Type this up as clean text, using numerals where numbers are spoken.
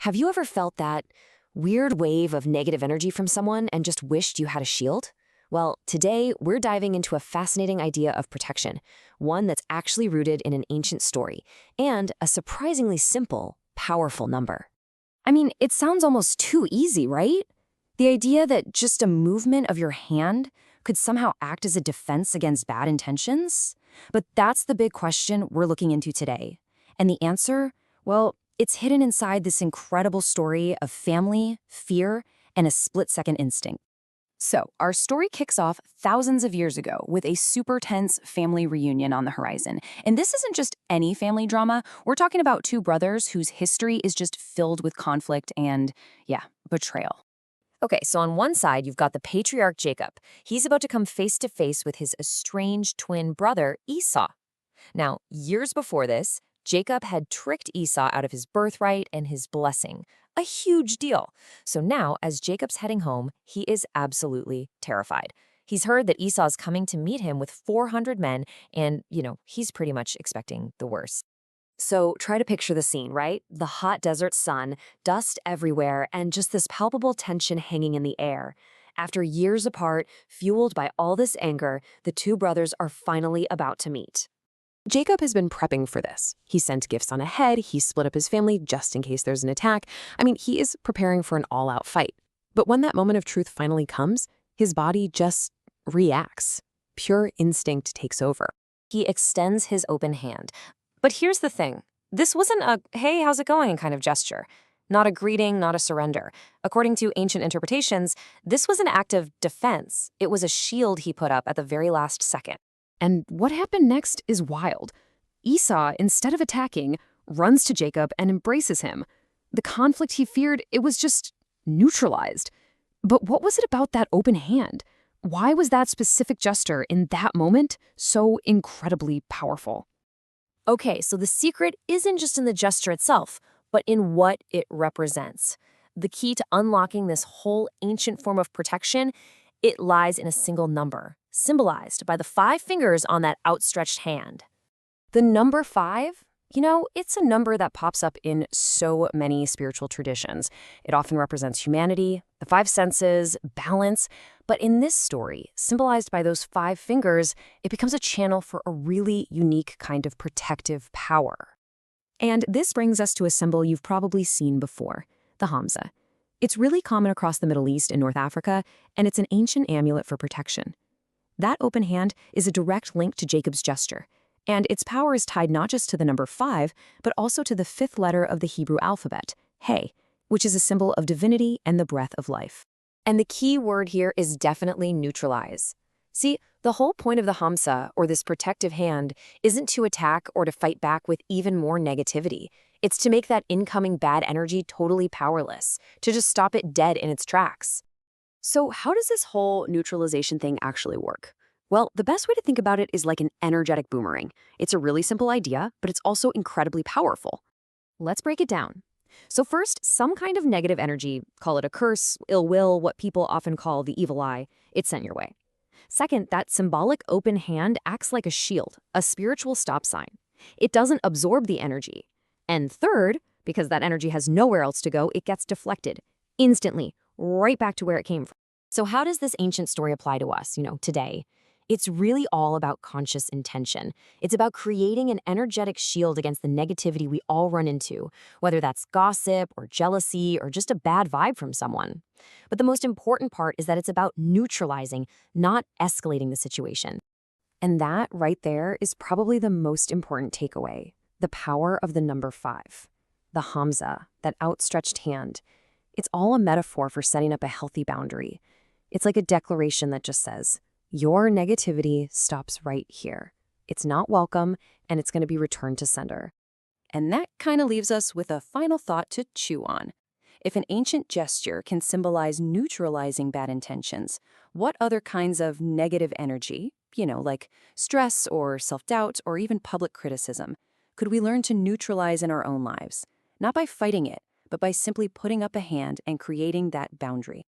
Have you ever felt that weird wave of negative energy from someone and just wished you had a shield? Well, today we're diving into a fascinating idea of protection, one that's actually rooted in an ancient story, and a surprisingly simple, powerful number. I mean, it sounds almost too easy, right? The idea that just a movement of your hand could somehow act as a defense against bad intentions? But that's the big question we're looking into today. And the answer? Well, it's hidden inside this incredible story of family, fear, and a split-second instinct. So, our story kicks off thousands of years ago with a super tense family reunion on the horizon. And this isn't just any family drama. We're talking about two brothers whose history is just filled with conflict and, betrayal. Okay, so on one side, you've got the patriarch Jacob. He's about to come face to face with his estranged twin brother, Esau. Now, years before this, Jacob had tricked Esau out of his birthright and his blessing. A huge deal. So now, as Jacob's heading home, he is absolutely terrified. He's heard that Esau's coming to meet him with 400 men, and, he's pretty much expecting the worst. So try to picture the scene, right? The hot desert sun, dust everywhere, and just this palpable tension hanging in the air. After years apart, fueled by all this anger, the two brothers are finally about to meet. Jacob has been prepping for this. He sent gifts on ahead, he split up his family just in case there's an attack. He is preparing for an all-out fight. But when that moment of truth finally comes, his body just reacts. Pure instinct takes over. He extends his open hand. But here's the thing. This wasn't a, hey, how's it going kind of gesture. Not a greeting, not a surrender. According to ancient interpretations, this was an act of defense. It was a shield he put up at the very last second. And what happened next is wild. Esau, instead of attacking, runs to Jacob and embraces him. The conflict he feared, it was just neutralized. But what was it about that open hand? Why was that specific gesture in that moment so incredibly powerful? Okay, so the secret isn't just in the gesture itself, but in what it represents. The key to unlocking this whole ancient form of protection, it lies in a single number, symbolized by the 5 fingers on that outstretched hand. The number 5, it's a number that pops up in so many spiritual traditions. It often represents humanity, the 5 senses, balance. But in this story, symbolized by those 5 fingers, it becomes a channel for a really unique kind of protective power. And this brings us to a symbol you've probably seen before, the Hamsa. It's really common across the Middle East and North Africa, and it's an ancient amulet for protection. That open hand is a direct link to Jacob's gesture, and its power is tied not just to the number 5, but also to the 5th letter of the Hebrew alphabet, He, which is a symbol of divinity and the breath of life. And the key word here is definitely neutralize. See, the whole point of the Hamsa, or this protective hand, isn't to attack or to fight back with even more negativity. It's to make that incoming bad energy totally powerless, to just stop it dead in its tracks. So how does this whole neutralization thing actually work? Well, the best way to think about it is like an energetic boomerang. It's a really simple idea, but it's also incredibly powerful. Let's break it down. So first, some kind of negative energy, call it a curse, ill will, what people often call the evil eye, it's sent your way. Second, that symbolic open hand acts like a shield, a spiritual stop sign. It doesn't absorb the energy. And third, because that energy has nowhere else to go, it gets deflected instantly, right back to where it came from. So how does this ancient story apply to us, today? It's really all about conscious intention. It's about creating an energetic shield against the negativity we all run into, whether that's gossip or jealousy or just a bad vibe from someone. But the most important part is that it's about neutralizing, not escalating the situation. And that right there is probably the most important takeaway, the power of the number 5. The Hamsa, that outstretched hand. It's all a metaphor for setting up a healthy boundary. It's like a declaration that just says, your negativity stops right here. It's not welcome, and it's going to be returned to sender. And that kind of leaves us with a final thought to chew on. If an ancient gesture can symbolize neutralizing bad intentions, what other kinds of negative energy, like stress or self-doubt or even public criticism, could we learn to neutralize in our own lives? Not by fighting it, but by simply putting up a hand and creating that boundary.